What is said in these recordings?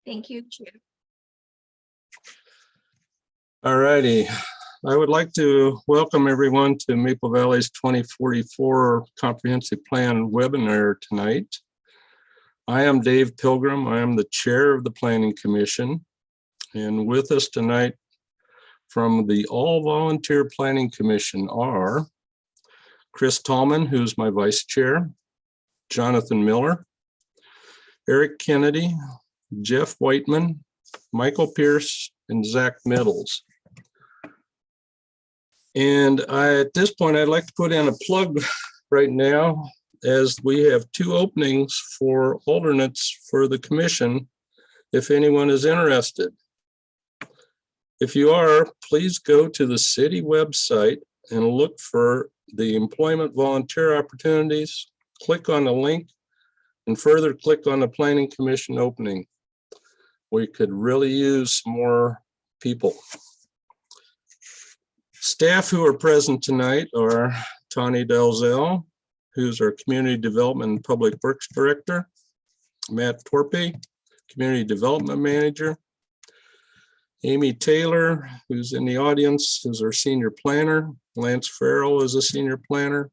Thank you, Chair. All righty. I would like to welcome everyone to Maple Valley's 2044 Comprehensive Plan webinar tonight. I am Dave Pilgrim. I am the chair of the Planning Commission. And with us tonight from the All Volunteer Planning Commission are Chris Tallman, who's my vice chair, Jonathan Miller, Eric Kennedy, Jeff Whiteman, Michael Pierce, and Zach Middles. And at this point, I'd like to put in a plug right now, as we have 2 openings for alternates for the commission, if anyone is interested. If you are, please go to the city website and look for the employment volunteer opportunities, click on the link, and further click on the Planning Commission opening. We could really use more people. Staff who are present tonight are Tani Dalzell, who's our Community Development and Public Works Director, Matt Torpe, Community Development Manager, Amy Taylor, who's in the audience, is our Senior Planner, Lance Farrell is a Senior Planner,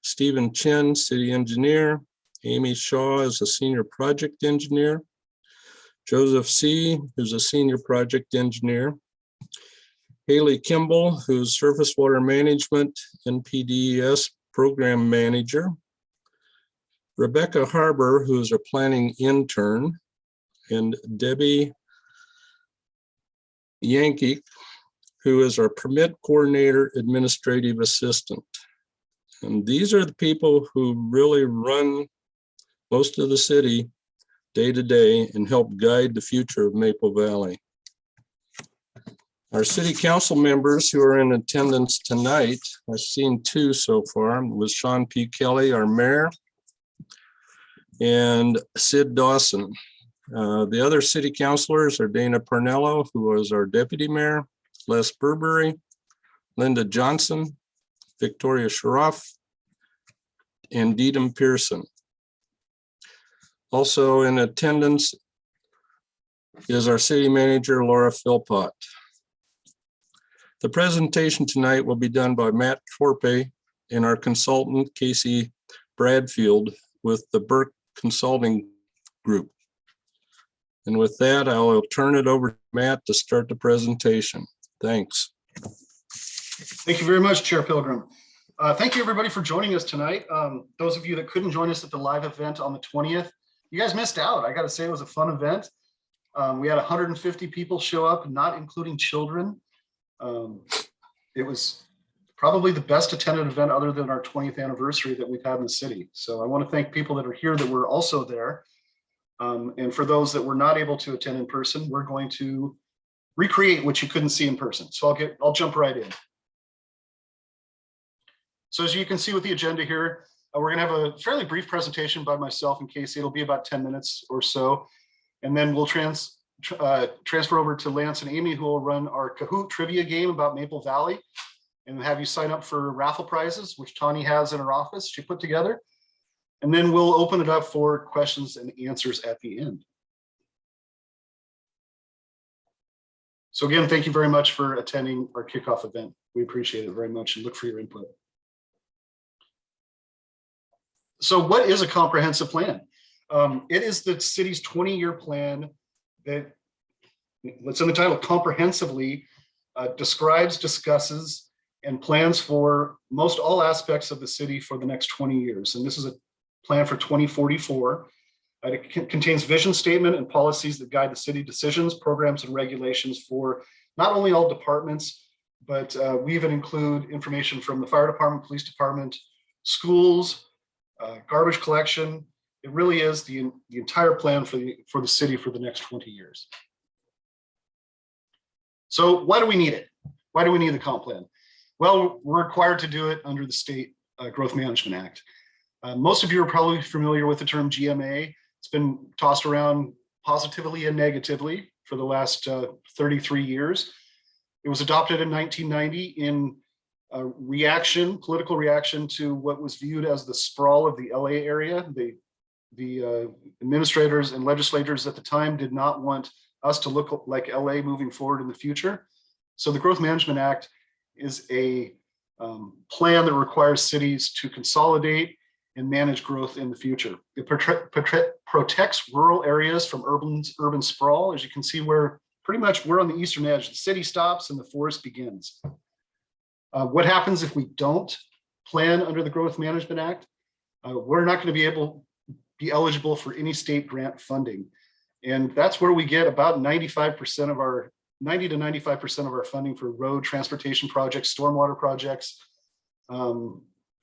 Stephen Chen, City Engineer, Amy Shaw is a Senior Project Engineer, Joseph C., who's a Senior Project Engineer, Haley Kimball, who's Surface Water Management NPDES Program Manager, Rebecca Harbor, who's a Planning Intern, and Debbie Yankee, who is our Permit Coordinator Administrative Assistant. And these are the people who really run most of the city day to day and help guide the future of Maple Valley. Our city council members who are in attendance tonight, I've seen 2 so far, was Sean P. Kelly, our mayor, and Sid Dawson. The other city councilors are Dana Parnello, who was our deputy mayor, Les Burbury, Linda Johnson, Victoria Shroff, and Deedham Pearson. Also in attendance is our city manager, Laura Philpott. The presentation tonight will be done by Matt Torpe and our consultant, Casey Bradfield, with the Burke Consulting Group. And with that, I will turn it over to Matt to start the presentation. Thanks. Thank you very much, Chair Pilgrim. Thank you, everybody, for joining us tonight. Those of you that couldn't join us at the live event on the 20th, you guys missed out. I got to say, it was a fun event. We had 150 people show up, not including children. It was probably the best attended event other than our 20th anniversary that we've had in the city. So I want to thank people that are here that were also there. And for those that were not able to attend in person, we're going to recreate what you couldn't see in person. So I'll jump right in. So as you can see with the agenda here, we're going to have a fairly brief presentation by myself and Casey. It'll be about 10 minutes or so. And then we'll transfer over to Lance and Amy, who will run our Kahoot trivia game about Maple Valley and have you sign up for raffle prizes, which Tani has in her office, she put together. And then we'll open it up for questions and answers at the end. So again, thank you very much for attending our kickoff event. We appreciate it very much and look for your input. So what is a comprehensive plan? It is the city's 20-year plan that, what's in the title, comprehensively describes, discusses, and plans for most all aspects of the city for the next 20 years. And this is a plan for 2044. It contains vision statement and policies that guide the city decisions, programs, and regulations for not only all departments, but we even include information from the fire department, police department, schools, garbage collection. It really is the entire plan for the city for the next 20 years. So why do we need it? Why do we need the comp plan? Well, we're required to do it under the State Growth Management Act. Most of you are probably familiar with the term GMA. It's been tossed around positively and negatively for the last 33 years. It was adopted in 1990 in a political reaction to what was viewed as the sprawl of the LA area. the administrators and legislators at the time did not want us to look like LA moving forward in the future. So the Growth Management Act is a plan that requires cities to consolidate and manage growth in the future. It protects rural areas from urban sprawl. As you can see, we're pretty much we're on the eastern edge. The city stops and the forest begins. What happens if we don't plan under the Growth Management Act? We're not going to be eligible for any state grant funding. And that's where we get about 95% of our 90 to 95% of our funding for road transportation projects, stormwater projects.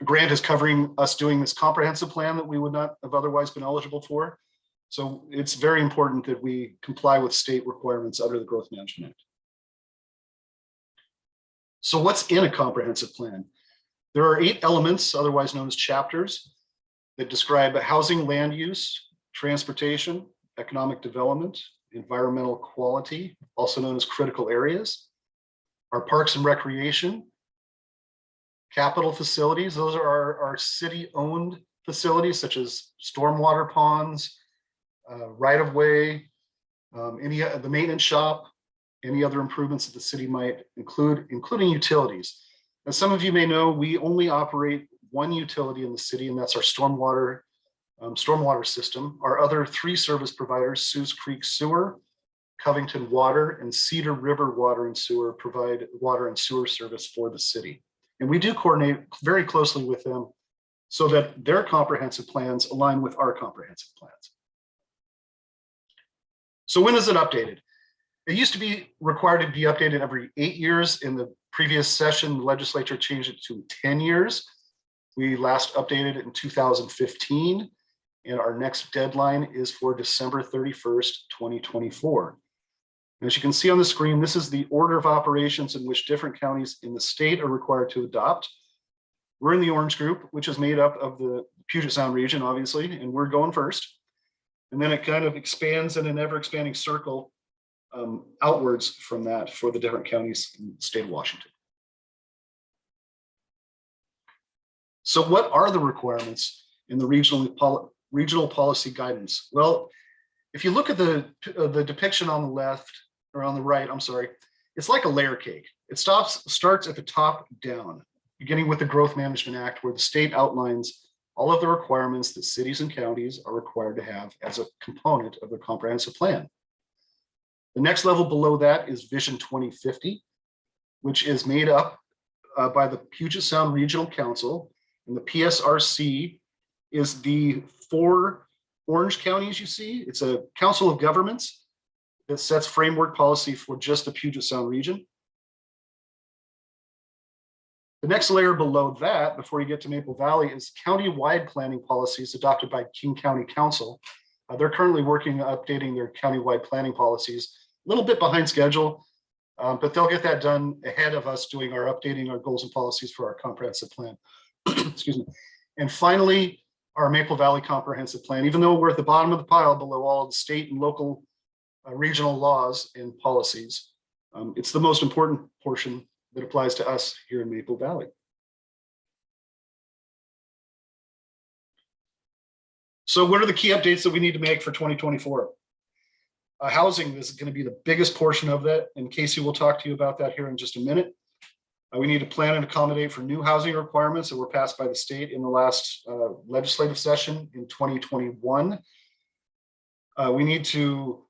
Grant is covering us doing this comprehensive plan that we would not have otherwise been eligible for. So it's very important that we comply with state requirements under the Growth Management Act. So what's in a comprehensive plan? There are 8 elements, otherwise known as chapters, that describe housing, land use, transportation, economic development, environmental quality, also known as critical areas, our parks and recreation, capital facilities. Those are our city-owned facilities, such as stormwater ponds, right-of-way, the maintenance shop, any other improvements that the city might include, including utilities. As some of you may know, we only operate one utility in the city, and that's our stormwater system. Our other 3 service providers, Sioux Creek Sewer, Covington Water, and Cedar River Water and Sewer, provide water and sewer service for the city. And we do coordinate very closely with them so that their comprehensive plans align with our comprehensive plans. So when is it updated? It used to be required to be updated every 8 years. In the previous session, the legislature changed it to 10 years. We last updated it in 2015, and our next deadline is for December 31st, 2024. And as you can see on the screen, this is the order of operations in which different counties in the state are required to adopt. We're in the orange group, which is made up of the Puget Sound region, obviously, and we're going first. And then it kind of expands in an ever-expanding circle outwards from that for the different counties in the state of Washington. So what are the requirements in the regional policy guidance? Well, if you look at the depiction on the left, or on the right, I'm sorry, it's like a layer cake. It starts at the top down, beginning with the Growth Management Act, where the state outlines all of the requirements that cities and counties are required to have as a component of their comprehensive plan. The next level below that is Vision 2050, which is made up by the Puget Sound Regional Council, and the PSRC is the 4 orange counties you see. It's a council of governments that sets framework policy for just the Puget Sound region. The next layer below that, before you get to Maple Valley, is county-wide planning policies adopted by King County Council. They're currently working on updating their county-wide planning policies, a little bit behind schedule, but they'll get that done ahead of us doing our updating our goals and policies for our comprehensive plan. Excuse me. And finally, our Maple Valley comprehensive plan, even though we're at the bottom of the pile below all of the state and local regional laws and policies, it's the most important portion that applies to us here in Maple Valley. So what are the key updates that we need to make for 2024? Housing is going to be the biggest portion of that, and Casey will talk to you about that here in just a minute. We need to plan and accommodate for new housing requirements that were passed by the state in the last legislative session in 2021. We need to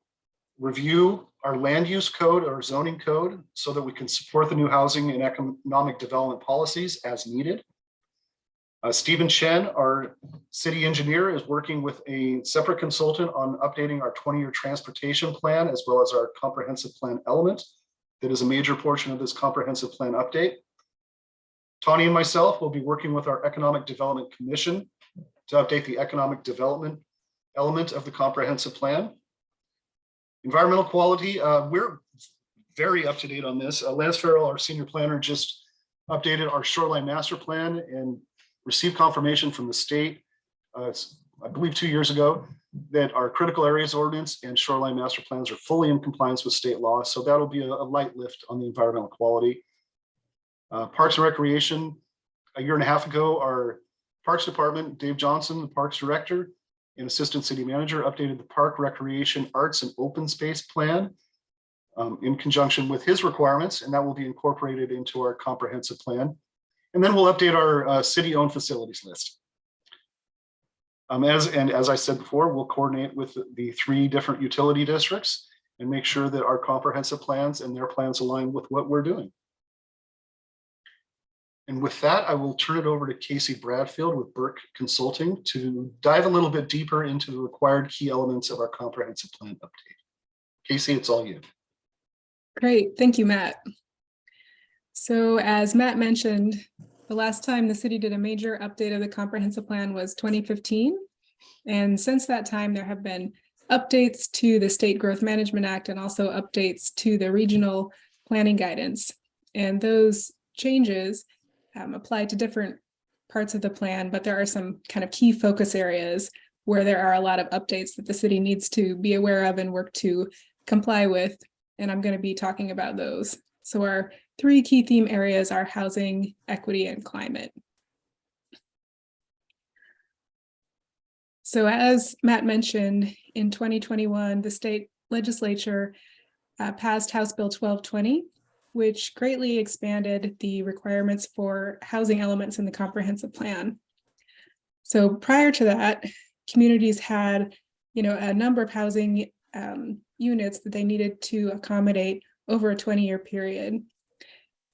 review our land use code, our zoning code, so that we can support the new housing and economic development policies as needed. Stephen Chen, our city engineer, is working with a separate consultant on updating our 20-year transportation plan, as well as our comprehensive plan element. That is a major portion of this comprehensive plan update. Tawny and myself will be working with our Economic Development Commission to update the economic development element of the comprehensive plan. Environmental quality, we're very up to date on this. Lance Farrell, our senior planner, just updated our shoreline master plan and received confirmation from the state, I believe 2 years ago, that our critical areas ordinance and shoreline master plans are fully in compliance with state law. So that'll be a light lift on the environmental quality. Parks and Recreation, a year and a half ago, our Parks Department, Dave Johnson, the Parks Director, and Assistant City Manager updated the Park, Recreation, Arts, and Open Space Plan in conjunction with his requirements, and that will be incorporated into our comprehensive plan. And then we'll update our city-owned facilities list. As I said before, we'll coordinate with the 3 different utility districts and make sure that our comprehensive plans and their plans align with what we're doing. And with that, I will turn it over to Casey Bradfield with Burke Consulting to dive a little bit deeper into the required key elements of our comprehensive plan update. Casey, it's all you. Great, thank you, Matt. So as Matt mentioned, the last time the city did a major update of the comprehensive plan was 2015. And since that time, there have been updates to the State Growth Management Act and also updates to the regional planning guidance. And those changes apply to different parts of the plan, but there are some kind of key focus areas where there are a lot of updates that the city needs to be aware of and work to comply with. And I'm going to be talking about those. So our 3 key theme areas are housing, equity, and climate. So as Matt mentioned, in 2021, the state legislature passed House Bill 1220, which greatly expanded the requirements for housing elements in the comprehensive plan. So prior to that, communities had, a number of housing units that they needed to accommodate over a 20-year period.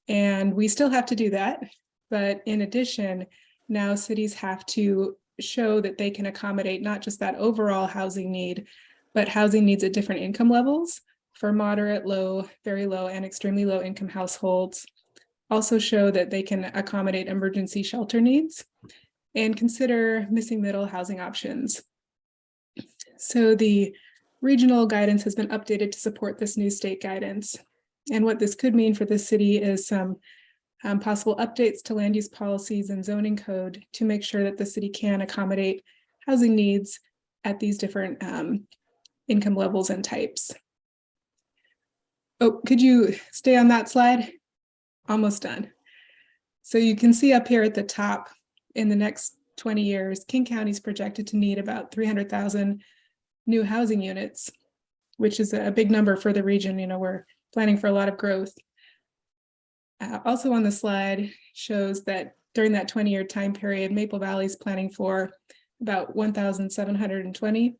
And we still have to do that. But in addition, now cities have to show that they can accommodate not just that overall housing need, but housing needs at different income levels for moderate, low, very low, and extremely low income households. Also show that they can accommodate emergency shelter needs and consider missing middle housing options. So the regional guidance has been updated to support this new state guidance. And what this could mean for the city is some possible updates to land use policies and zoning code to make sure that the city can accommodate housing needs at these different income levels and types. Oh, could you stay on that slide? Almost done. So you can see up here at the top, in the next 20 years, King County is projected to need about 300,000 new housing units, which is a big number for the region. We're planning for a lot of growth. Also on the slide shows that during that 20-year time period, Maple Valley is planning for about 1,720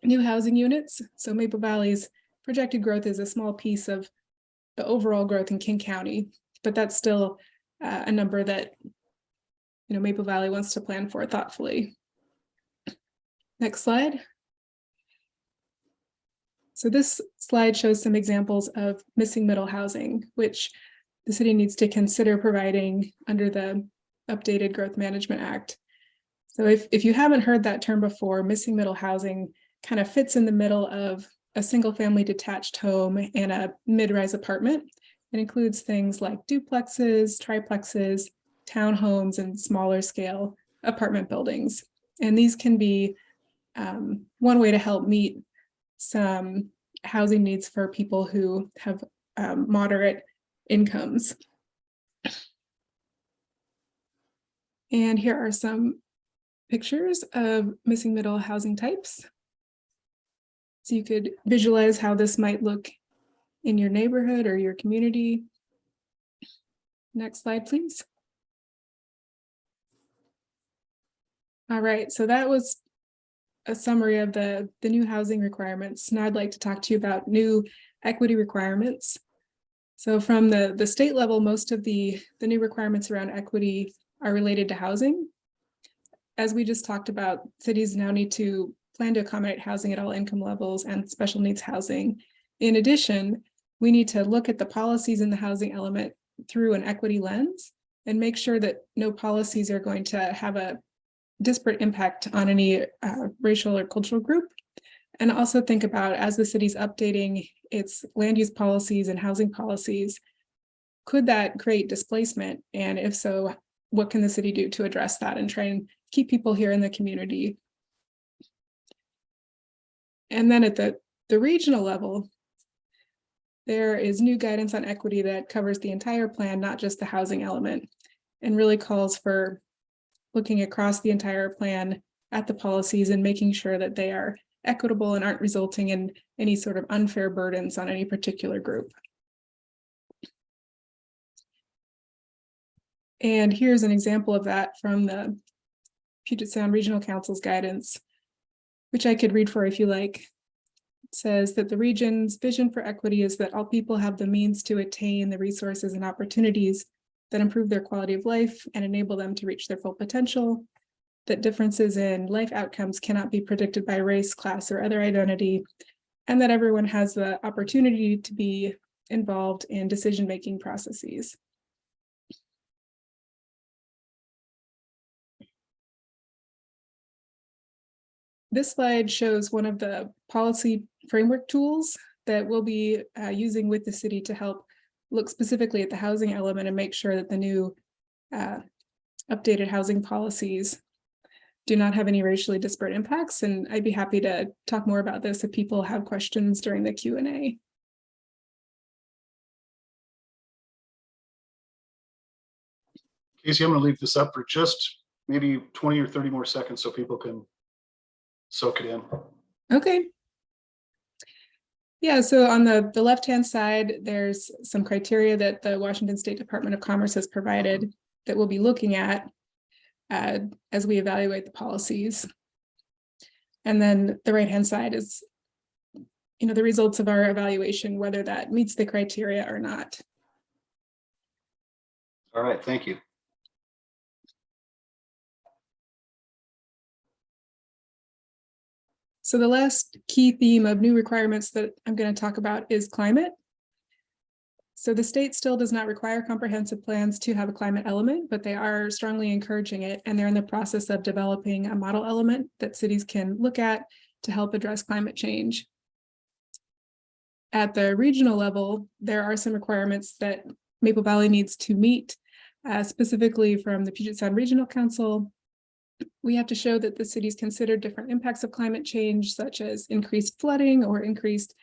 new housing units. So Maple Valley's projected growth is a small piece of the overall growth in King County, but that's still a number that Maple Valley wants to plan for thoughtfully. Next slide. So this slide shows some examples of missing middle housing, which the city needs to consider providing under the updated Growth Management Act. So if you haven't heard that term before, missing middle housing kind of fits in the middle of a single family detached home and a mid-rise apartment. It includes things like duplexes, triplexes, townhomes, and smaller scale apartment buildings. And these can be one way to help meet some housing needs for people who have moderate incomes. And here are some pictures of missing middle housing types. So you could visualize how this might look in your neighborhood or your community. Next slide, please. All right, so that was a summary of the new housing requirements. Now I'd like to talk to you about new equity requirements. So from the state level, most of the new requirements around equity are related to housing. As we just talked about, cities now need to plan to accommodate housing at all income levels and special needs housing. In addition, we need to look at the policies in the housing element through an equity lens and make sure that no policies are going to have a disparate impact on any racial or cultural group. And also think about, as the city's updating its land use policies and housing policies, could that create displacement? And if so, what can the city do to address that and try and keep people here in the community? And then at the regional level, there is new guidance on equity that covers the entire plan, not just the housing element, and really calls for looking across the entire plan at the policies and making sure that they are equitable and aren't resulting in any sort of unfair burdens on any particular group. And here's an example of that from the Puget Sound Regional Council's guidance, which I could read for if you like. It says that the region's vision for equity is that all people have the means to attain the resources and opportunities that improve their quality of life and enable them to reach their full potential, that differences in life outcomes cannot be predicted by race, class, or other identity, and that everyone has the opportunity to be involved in decision-making processes. This slide shows one of the policy framework tools that we'll be using with the city to help look specifically at the housing element and make sure that the new updated housing policies do not have any racially disparate impacts. And I'd be happy to talk more about this if people have questions during the Q&A. Casey, I'm going to leave this up for just maybe 20 or 30 more seconds so people can soak it in. Okay. Yeah, so on the left-hand side, there's some criteria that the Washington State Department of Commerce has provided that we'll be looking at as we evaluate the policies. And then the right-hand side is, the results of our evaluation, whether that meets the criteria or not. All right, thank you. So the last key theme of new requirements that I'm going to talk about is climate. So the state still does not require comprehensive plans to have a climate element, but they are strongly encouraging it, and they're in the process of developing a model element that cities can look at to help address climate change. At the regional level, there are some requirements that Maple Valley needs to meet, specifically from the Puget Sound Regional Council. We have to show that the cities consider different impacts of climate change, such as increased flooding or increased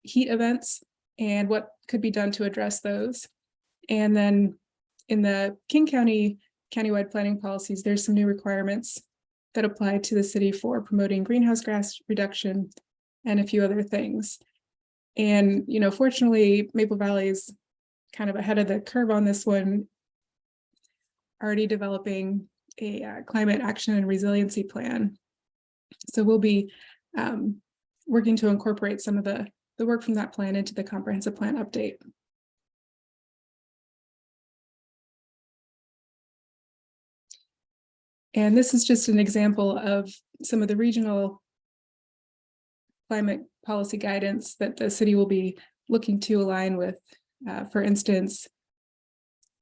heat events, and what could be done to address those. And then in the King County countywide planning policies, there's some new requirements that apply to the city for promoting greenhouse gas reduction and a few other things. And, fortunately, Maple Valley is kind of ahead of the curve on this one, already developing a climate action and resiliency plan. So we'll be working to incorporate some of the work from that plan into the comprehensive plan update. And this is just an example of some of the regional climate policy guidance that the city will be looking to align with, for instance,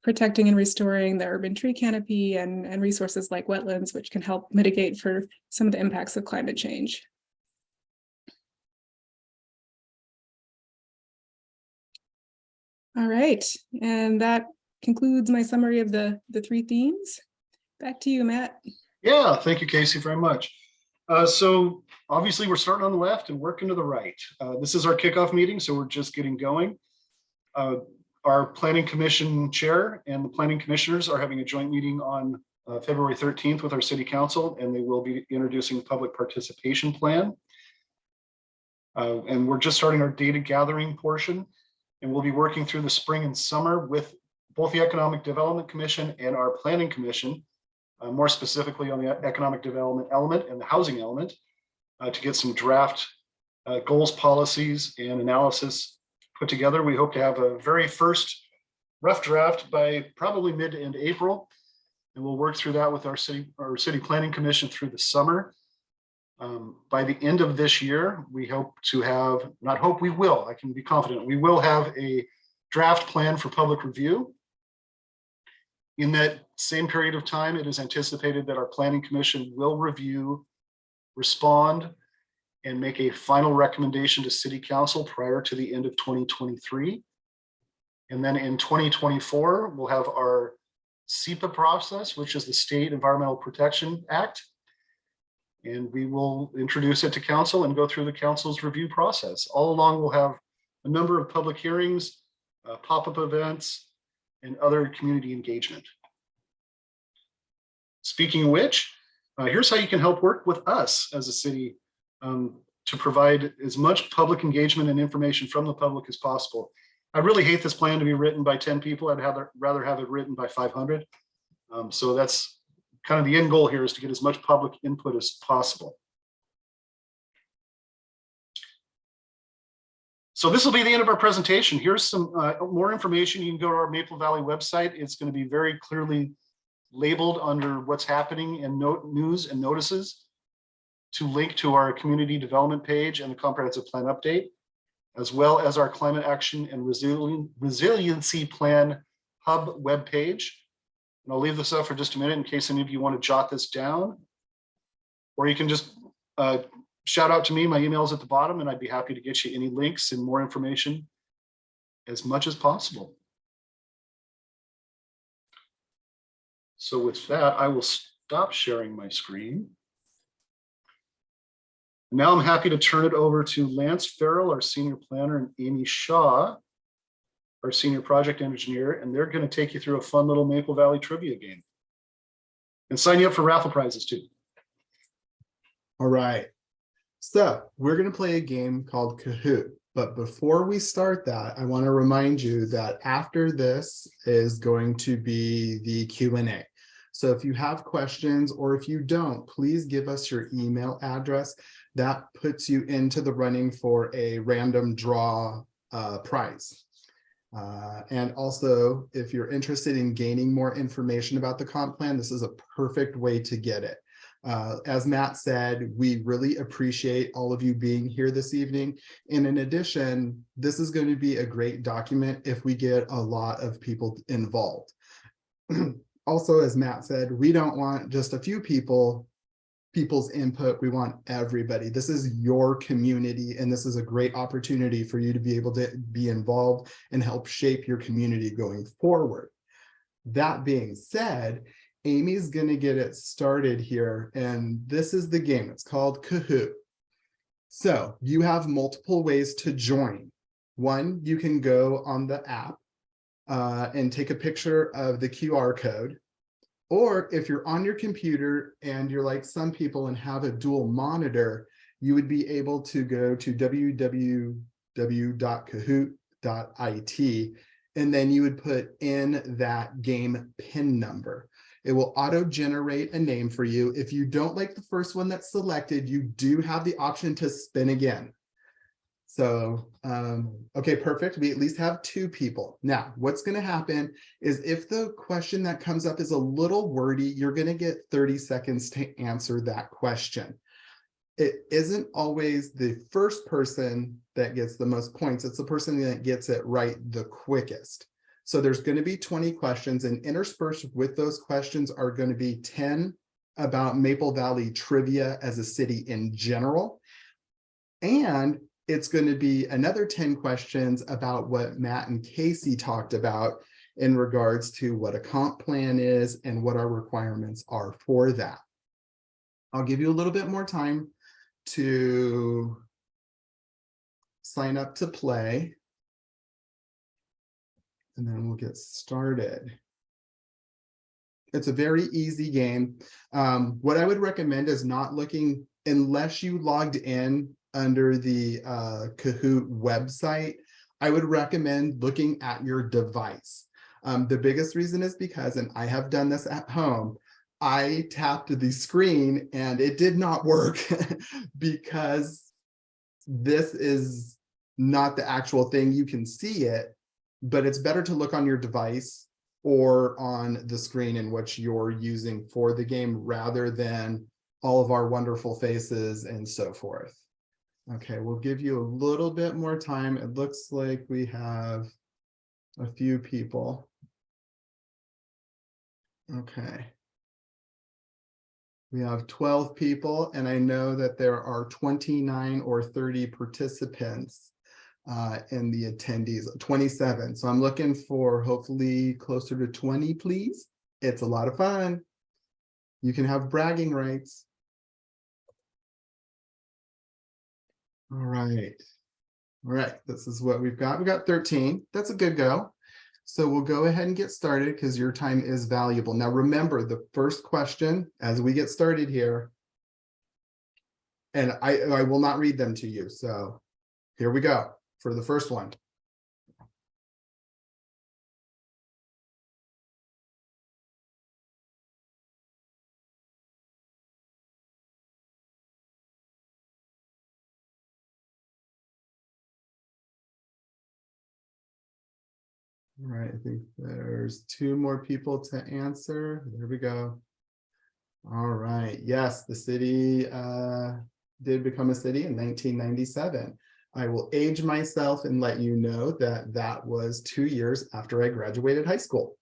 protecting and restoring the urban tree canopy and resources like wetlands, which can help mitigate for some of the impacts of climate change. All right, and that concludes my summary of the three themes. Back to you, Matt. Yeah, thank you, Casey, very much. So obviously we're starting on the left and working to the right. This is our kickoff meeting, so we're just getting going. Our Planning Commission chair and the planning commissioners are having a joint meeting on February 13th with our city council, and they will be introducing public participation plan. And we're just starting our data gathering portion, and we'll be working through the spring and summer with both the Economic Development Commission and our Planning Commission, more specifically on the economic development element and the housing element, to get some draft goals, policies, and analysis put together. We hope to have a very first rough draft by probably mid to end April, and we'll work through that with our city planning commission through the summer. By the end of this year, we hope to have, not hope, we will, I can be confident, we will have a draft plan for public review. In that same period of time, it is anticipated that our planning commission will review, respond, and make a final recommendation to city council prior to the end of 2023. And then in 2024, we'll have our SEPA process, which is the State Environmental Protection Act. And we will introduce it to council and go through the council's review process. All along, we'll have a number of public hearings, pop-up events, and other community engagement. Speaking of which, Here's how you can help work with us as a city to provide as much public engagement and information from the public as possible. I really hate this plan to be written by 10 people. I'd rather have it written by 500. So that's kind of the end goal here, is to get as much public input as possible. So this will be the end of our presentation. Here's some more information. You can go to our Maple Valley website. It's going to be very clearly labeled under what's happening and news and notices, to link to our community development page and the comprehensive plan update, as well as our climate action and resiliency plan hub webpage. And I'll leave this up for just a minute in case any of you want to jot this down, or you can just shout out to me. My email is at the bottom, and I'd be happy to get you any links and more information as much as possible. So with that, I will stop sharing my screen. Now I'm happy to turn it over to Lance Farrell, our senior planner, and Amy Shaw, our senior project engineer, and they're going to take you through a fun little Maple Valley trivia game. And sign you up for raffle prizes too. All right. So we're going to play a game called Kahoot. But before we start that, I want to remind you that after this is going to be the Q&A. So if you have questions, or if you don't, please give us your email address. That puts you into the running for a random draw prize. And also, if you're interested in gaining more information about the comp plan, this is a perfect way to get it. As Matt said, we really appreciate all of you being here this evening. And in addition, this is going to be a great document if we get a lot of people involved. Also, as Matt said, we don't want just a few people's input. We want everybody. This is your community, and this is a great opportunity for you to be able to be involved and help shape your community going forward. That being said, Amy's going to get it started here, and this is the game. It's called Kahoot. So you have multiple ways to join. One, you can go on the app and take a picture of the QR code. Or if you're on your computer and you're like some people and have a dual monitor, you would be able to go to www.kahoot.it, and then you would put in that game PIN number. It will auto-generate a name for you. If you don't like the first one that's selected, you do have the option to spin again. So, okay, perfect. We at least have two people. Now, what's going to happen is if the question that comes up is a little wordy, you're going to get 30 seconds to answer that question. It isn't always the first person that gets the most points. It's the person that gets it right the quickest. So there's going to be 20 questions, and interspersed with those questions are going to be 10 about Maple Valley trivia as a city in general. And it's going to be another 10 questions about what Matt and Casey talked about in regards to what a comp plan is and what our requirements are for that. I'll give you a little bit more time to sign up to play, and then we'll get started. It's a very easy game. What I would recommend is not looking, unless you logged in under the Kahoot website, I would recommend looking at your device. The biggest reason is because, and I have done this at home, I tapped the screen and it did not work because this is not the actual thing. You can see it, but it's better to look on your device or on the screen in which you're using for the game, rather than all of our wonderful faces and so forth. Okay, we'll give you a little bit more time. It looks like we have a few people. Okay. We have 12 people, and I know that there are 29 or 30 participants in the attendees, 27. So I'm looking for hopefully closer to 20, please. It's a lot of fun. You can have bragging rights. All right. All right, this is what we've got. We got 13. That's a good go. So we'll go ahead and get started because your time is valuable. Now, remember the first question as we get started here, and I will not read them to you. So here we go for the first one. All right, I think there's two more people to answer. There we go. All right, yes, the city did become a city in 1997. I will age myself and let you know that that was 2 years after I graduated high school.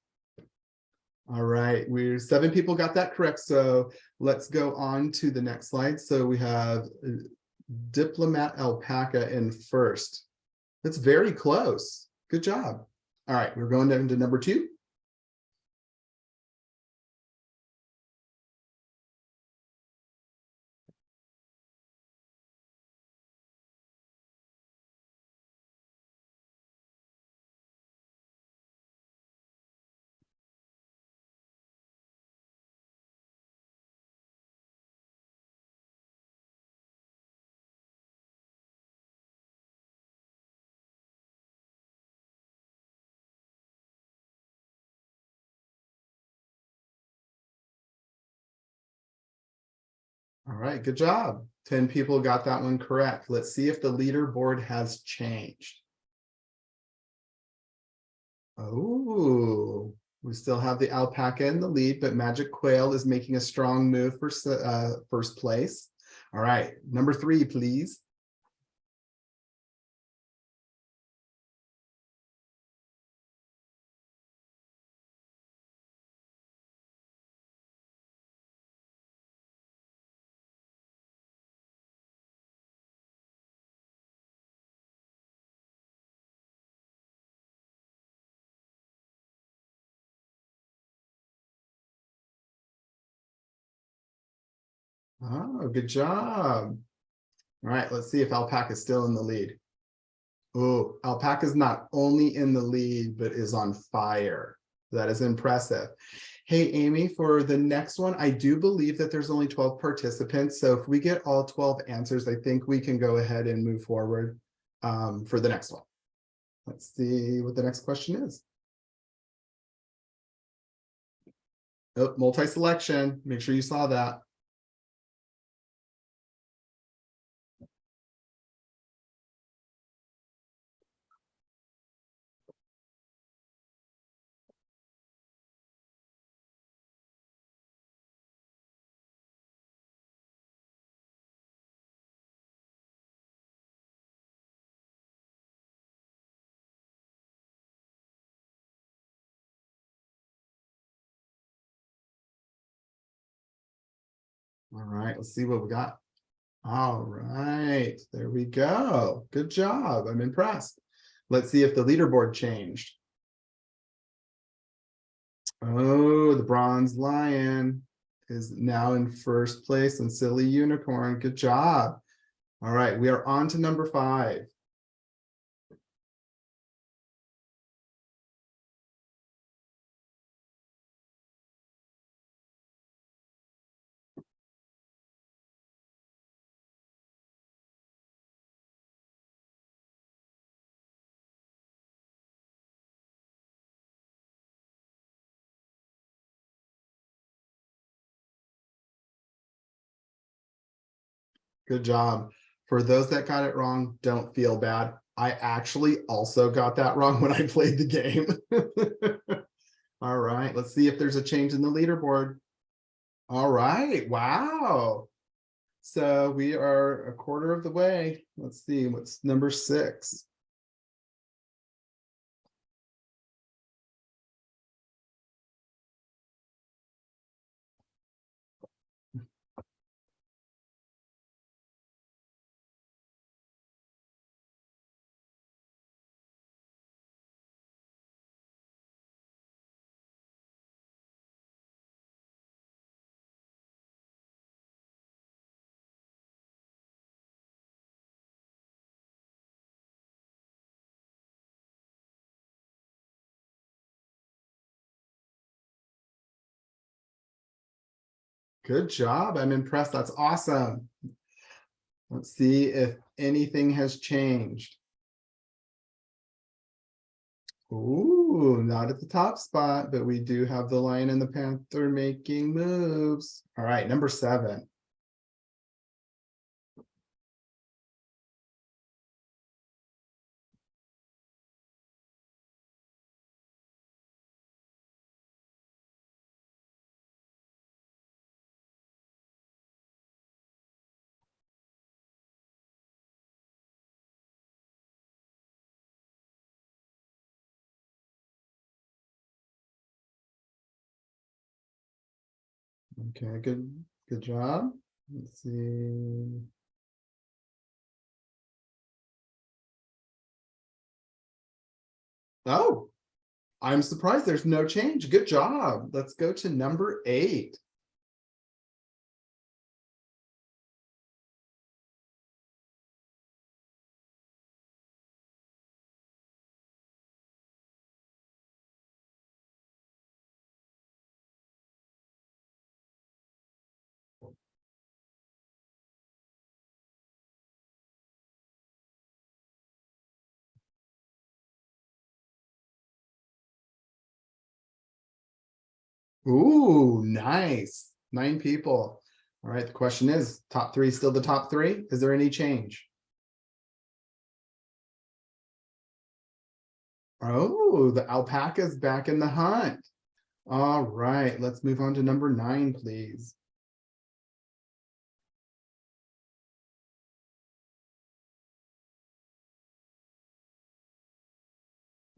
All right, we're 7 people got that correct. So let's go on to the next slide. So we have Diplomat Alpaca in first. That's very close. Good job. All right, we're going down to number 2. All right, good job. 10 people got that one correct. Let's see if the leaderboard has changed. Oh, we still have the alpaca in the lead, but Magic Quail is making a strong move for first place. All right, number 3, please. Oh, good job. All right, let's see if alpaca is still in the lead. Oh, alpaca's not only in the lead, but is on fire. That is impressive. Hey, Amy, for the next one, I do believe that there's only 12 participants. So if we get all 12 answers, I think we can go ahead and move forward for the next one. Let's see what the next question is. Oh, multi-selection. Make sure you saw that. All right, let's see what we got. All right, there we go. Good job. I'm impressed. Let's see if the leaderboard changed. Oh, the bronze lion is now in first place and silly unicorn. Good job. All right, we are on to number 5. Good job. For those that got it wrong, don't feel bad. I actually also got that wrong when I played the game. All right, let's see if there's a change in the leaderboard. All right, wow. So we are a quarter of the way. Let's see, what's number 6? Good job. I'm impressed. That's awesome. Let's see if anything has changed. Ooh, not at the top spot, but we do have the lion and the panther making moves. All right, number 7. Okay, good job. Let's see. Oh, I'm surprised there's no change. Good job. Let's go to number 8. Ooh, nice. 9 people. All right, the question is, top 3 still the top 3? Is there any change? Oh, the alpaca's back in the hunt. All right, let's move on to number 9, please.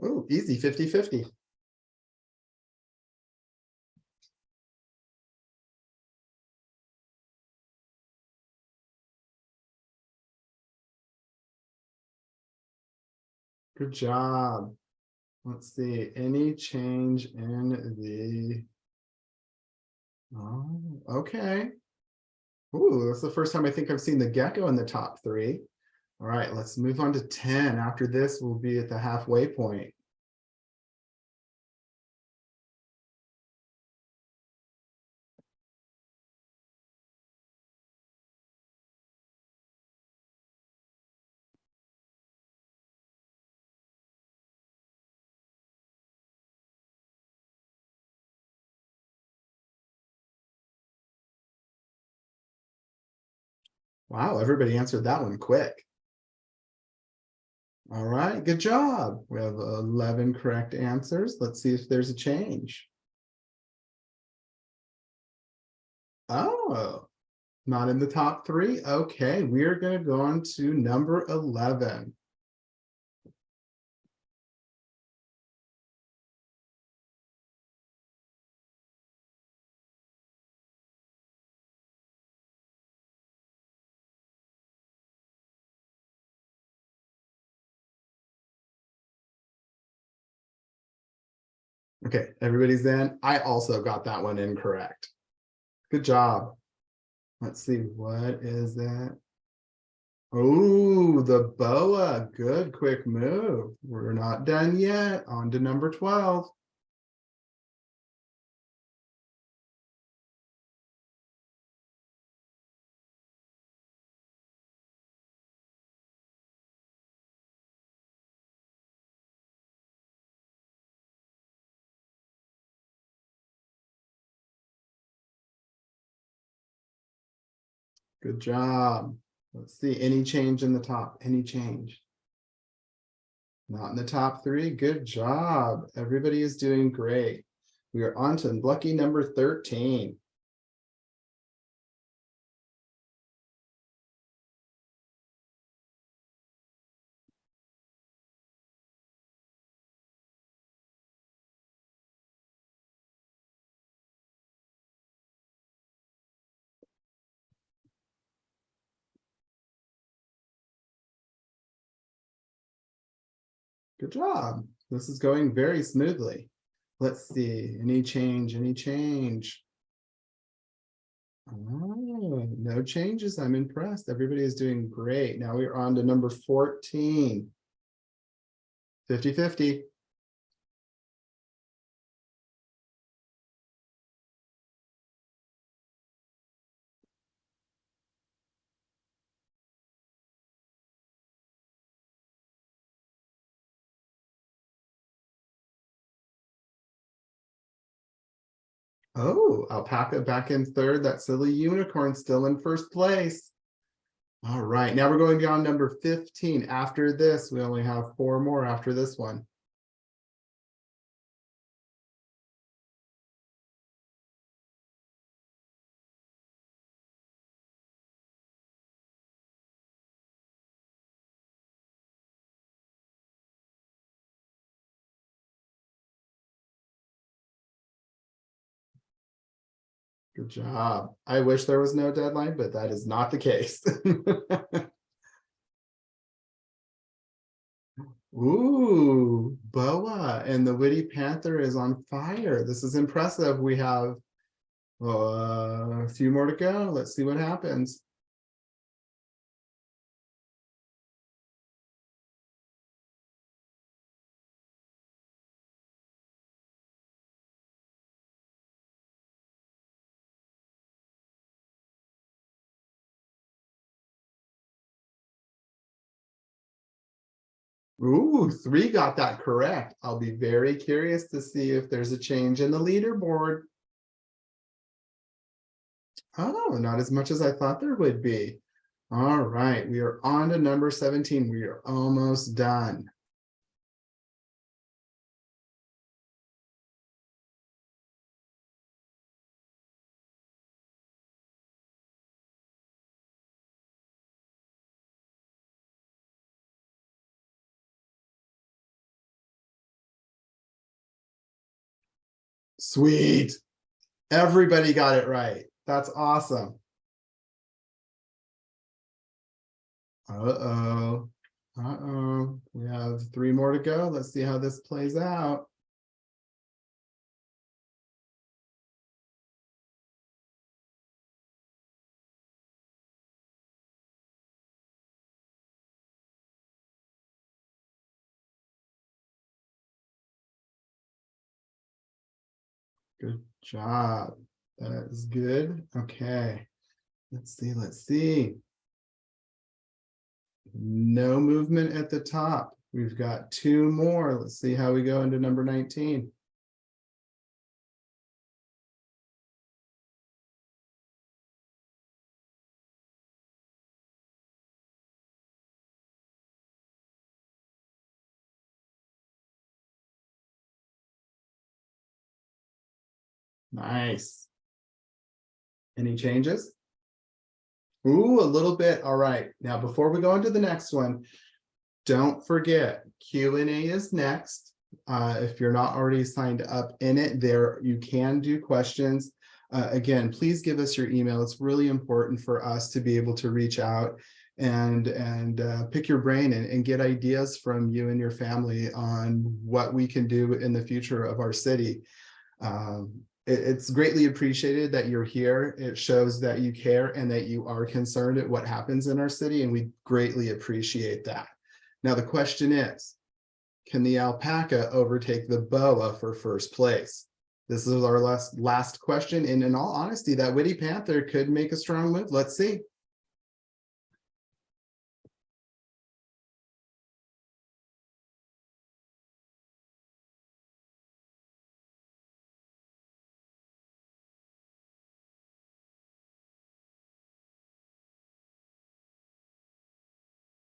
Oh, easy, 50-50. Good job. Let's see, any change in the... Oh, okay. Ooh, that's the first time I think I've seen the gecko in the top 3. All right, let's move on to 10. After this, we'll be at the halfway point. Wow, everybody answered that one quick. All right, good job. We have 11 correct answers. Let's see if there's a change. Oh, not in the top 3. Okay, we're going to go on to number 11. Okay, everybody's in. I also got that one incorrect. Good job. Let's see, what is that? Oh, the boa. Good, quick move. We're not done yet. On to number 12. Good job. Let's see, any change in the top? Any change? Not in the top 3. Good job. Everybody is doing great. We are on to lucky number 13. Good job. This is going very smoothly. Let's see, any change, any change? Oh, no changes. I'm impressed. Everybody is doing great. Now we're on to number 14. 50-50. Oh, alpaca back in third. That silly unicorn still in first place. All right, now we're going down number 15. After this, we only have 4 more after this one. Good job. I wish there was no deadline, but that is not the case. Ooh, boa and the witty panther is on fire. This is impressive. We have a few more to go. Let's see what happens. Ooh, 3 got that correct. I'll be very curious to see if there's a change in the leaderboard. Oh, not as much as I thought there would be. All right, we are on to number 17. We are almost done. Sweet. Everybody got it right. That's awesome. Uh-oh. Uh-oh. We have 3 more to go. Let's see how this plays out. Good job. That is good. Okay. Let's see. Let's see. No movement at the top. We've got 2 more. Let's see how we go into number 19. Nice. Any changes? Ooh, a little bit. All right. Now, before we go into the next one, don't forget Q&A is next. If you're not already signed up in it, there you can do questions. Again, please give us your email. It's really important for us to be able to reach out and pick your brain and get ideas from you and your family on what we can do in the future of our city. It's greatly appreciated that you're here. It shows that you care and that you are concerned at what happens in our city, and we greatly appreciate that. Now, the question is, can the alpaca overtake the boa for first place? This is our last question, and in all honesty, that witty panther could make a strong move. Let's see.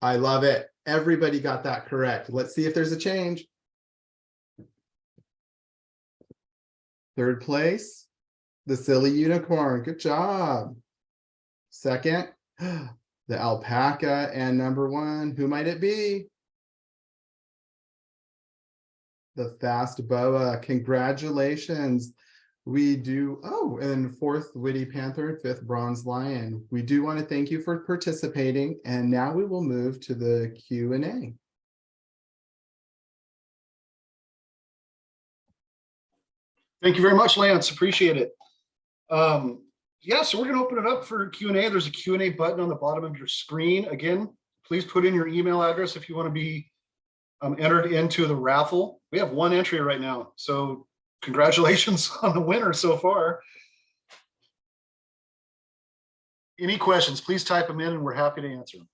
I love it. Everybody got that correct. Let's see if there's a change. Third place, the silly unicorn. Good job. Second, the alpaca. And number 1, who might it be? The fast boa. Congratulations. We do, oh, and 4th witty panther, 5th bronze lion. We do want to thank you for participating. And now we will move to the Q&A. Thank you very much, Lance. Appreciate it. Yeah, so we're going to open it up for Q&A. There's a Q&A button on the bottom of your screen. Again, please put in your email address if you want to be entered into the raffle. We have 1 entry right now, so congratulations on the winner so far. Any questions, please type them in and we're happy to answer them.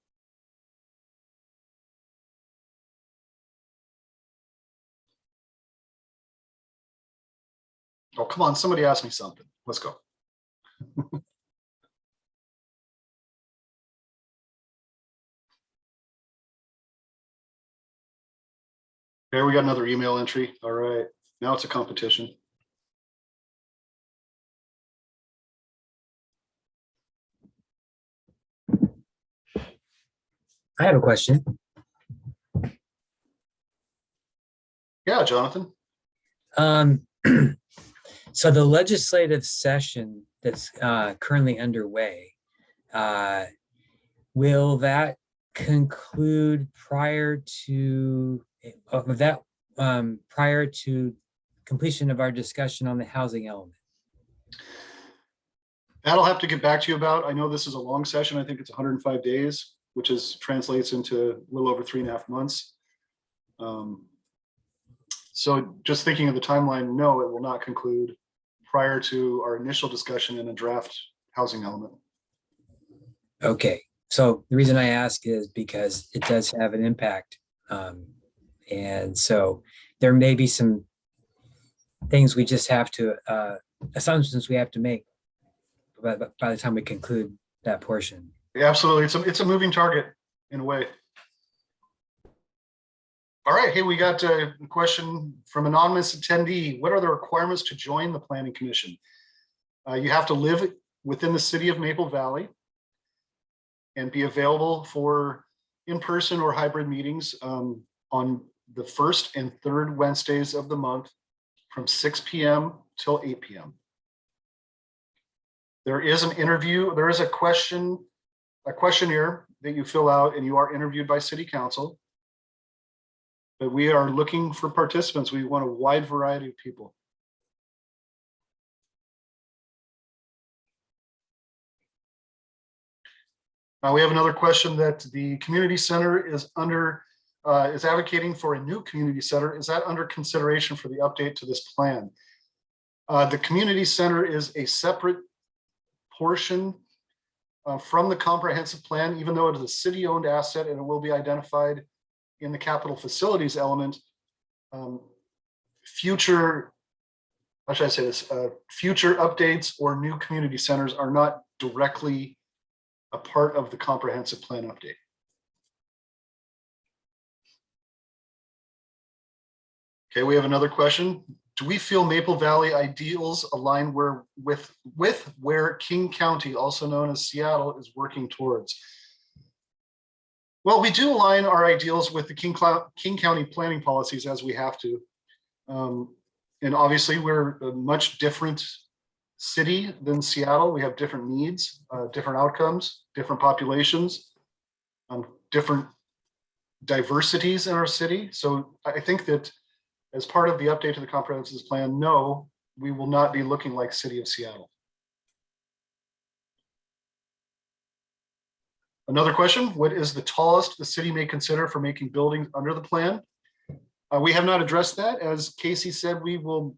Oh, come on, somebody asked me something. Let's go. There, we got another email entry. All right, now it's a competition. I have a question. Yeah, Jonathan. So the legislative session that's currently underway, will that conclude prior to prior to completion of our discussion on the housing element? That'll have to get back to you about. I know this is a long session. I think it's 105 days, which translates into a little over 3.5 months. So just thinking of the timeline, no, it will not conclude prior to our initial discussion in a draft housing element. Okay, so the reason I ask is because it does have an impact. And so there may be some things we just have to, assumptions we have to make by the time we conclude that portion. Yeah, absolutely. It's a moving target in a way. All right, hey, we got a question from anonymous attendee. What are the requirements to join the Planning Commission? You have to live within the city of Maple Valley and be available for in-person or hybrid meetings on the first and third Wednesdays of the month from 6 p.m. till 8 p.m. There is an interview, there is a questionnaire that you fill out and you are interviewed by City Council. But we are looking for participants. We want a wide variety of people. We have another question that the community center is advocating for a new community center. Is that under consideration for the update to this plan? The community center is a separate portion from the comprehensive plan, even though it is a city-owned asset and it will be identified in the capital facilities element. Future updates or new community centers are not directly a part of the comprehensive plan update. Okay, we have another question. Do we feel Maple Valley ideals align with where King County, also known as Seattle, is working towards? Well, we do align our ideals with the King County planning policies as we have to. And obviously we're a much different city than Seattle. We have different needs, different outcomes, different populations, different diversities in our city. So I think that as part of the update to the comprehensive plan, no, we will not be looking like City of Seattle. Another question, what is the tallest the city may consider for making buildings under the plan? We have not addressed that. As Casey said, we will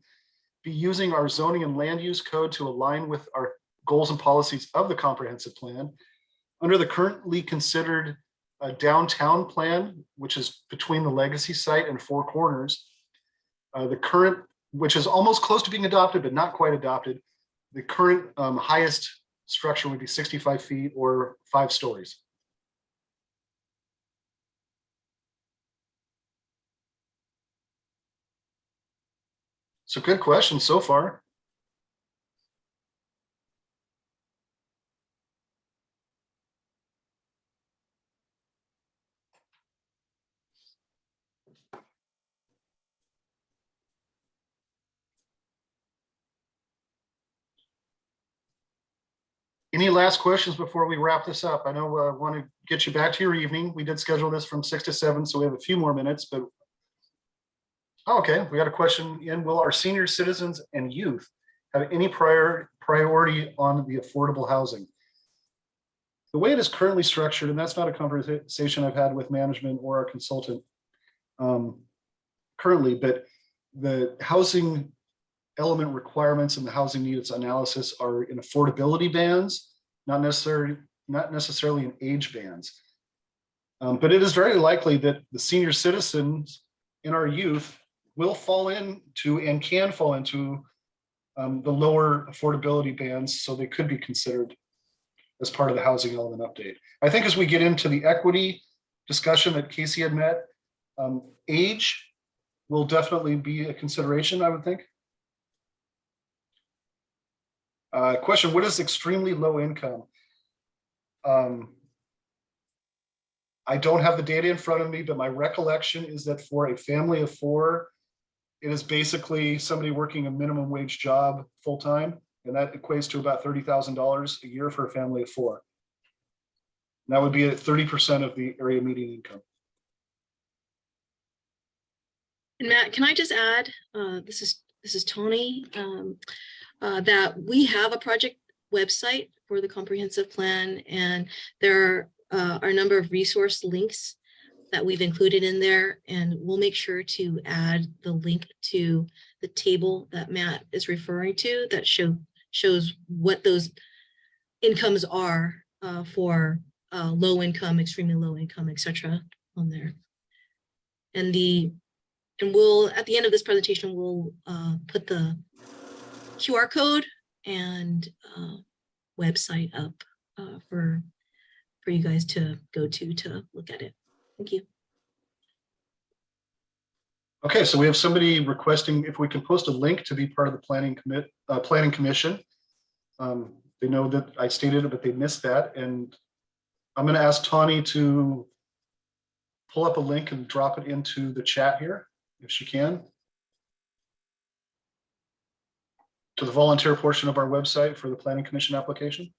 be using our zoning and land use code to align with our goals and policies of the comprehensive plan. Under the currently considered downtown plan, which is between the legacy site and Four Corners, the current, which is almost close to being adopted, but not quite adopted, the current highest structure would be 65 feet or 5 stories. So good question so far. Any last questions before we wrap this up? I know I want to get you back to your evening. We did schedule this from 6 to 7, so we have a few more minutes, but okay, we got a question in. Will our senior citizens and youth have any priority on the affordable housing? The way it is currently structured, and that's not a conversation I've had with management or our consultant currently, but the housing element requirements and the housing needs analysis are in affordability bands, not necessarily in age bands. But it is very likely that the senior citizens in our youth will fall into and can fall into the lower affordability bands, so they could be considered as part of the housing element update. I think as we get into the equity discussion that Casey had met, age will definitely be a consideration, I would think. Question, what is extremely low income? I don't have the data in front of me, but my recollection is that for a family of 4, it is basically somebody working a minimum wage job full-time, and that equates to about $30,000 a year for a family of 4. And that would be at 30% of the area median income. And Matt, can I just add, this is Tony, that we have a project website for the comprehensive plan, and there are a number of resource links that we've included in there, and we'll make sure to add the link to the table that Matt is referring to that shows what those incomes are for low income, extremely low income, etc. on there. And we'll, at the end of this presentation, we'll put the QR code and website up for you guys to go to look at it. Thank you. Okay, so we have somebody requesting if we can post a link to be part of the planning commission. They know that I stated it, but they missed that. And I'm going to ask Tawny to pull up a link and drop it into the chat here, if she can, to the volunteer portion of our website for the planning commission application.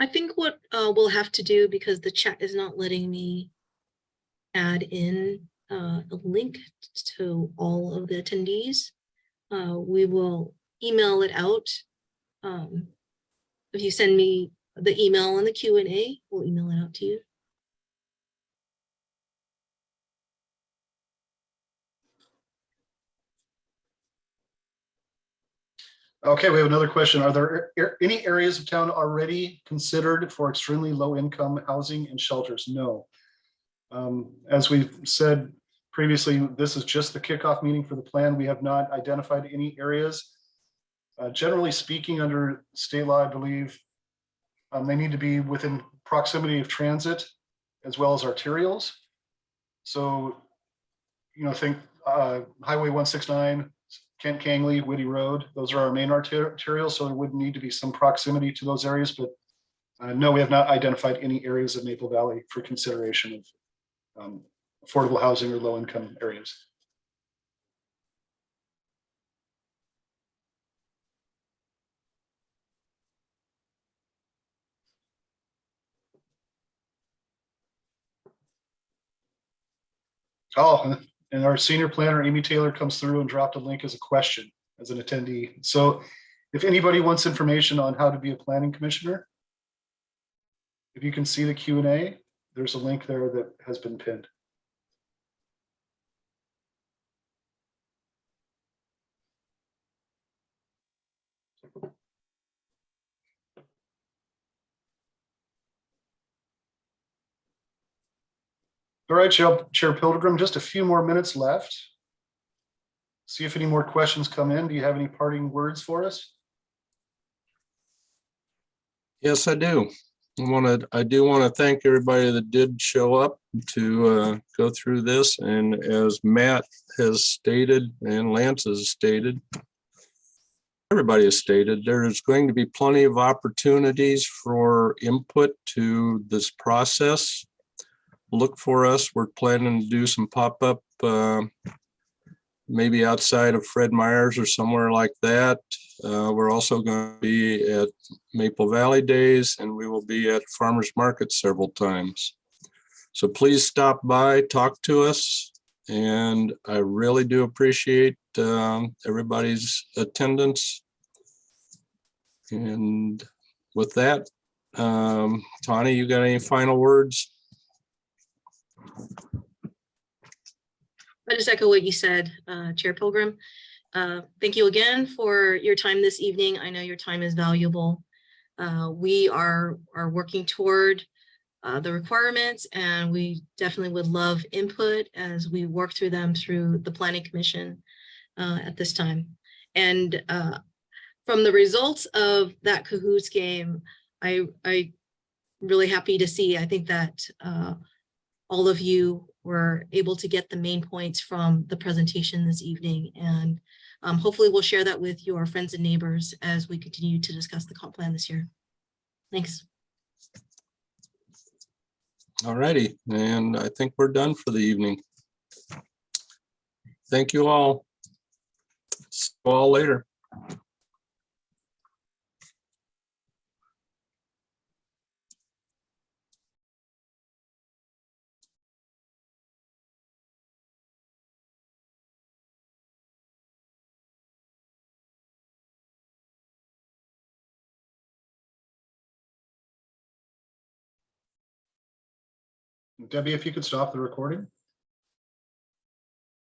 I think what we'll have to do, because the chat is not letting me add in a link to all of the attendees, we will email it out. If you send me the email and the Q&A, we'll email it out to you. Okay, we have another question. Are there any areas of town already considered for extremely low income housing and shelters? No. As we've said previously, this is just the kickoff meeting for the plan. We have not identified any areas. Generally speaking, under state law, I believe they need to be within proximity of transit as well as arterials. So, think Highway 169, Kent Kangley, Whitty Road, those are our main arterials, so there would need to be some proximity to those areas, but no, we have not identified any areas of Maple Valley for consideration of affordable housing or low-income areas. Oh, and our senior planner, Amy Taylor, comes through and dropped a link as a question as an attendee. So if anybody wants information on how to be a planning commissioner, if you can see the Q&A, there's a link there that has been pinned. All right, Chair Pilgrim, just a few more minutes left. See if any more questions come in. Do you have any parting words for us? Yes, I do. I do want to thank everybody that did show up to go through this. And as Matt has stated and Lance has stated, everybody has stated, there is going to be plenty of opportunities for input to this process. Look for us. We're planning to do some pop-up, maybe outside of Fred Meyer's or somewhere like that. We're also going to be at Maple Valley Days, and we will be at Farmers Market several times. So please stop by, talk to us, and I really do appreciate everybody's attendance. And with that, Tawny, you got any final words? I just echo what you said, Chair Pilgrim. Thank you again for your time this evening. I know your time is valuable. We are working toward the requirements, and we definitely would love input as we work through them through the Planning Commission at this time. And from the results of that Cahoots game, I really happy to see. I think that all of you were able to get the main points from the presentation this evening, and hopefully we'll share that with your friends and neighbors as we continue to discuss the comp plan this year. Thanks. All righty, and I think we're done for the evening. Thank you all. See you all later. Debbie, if you could stop the recording.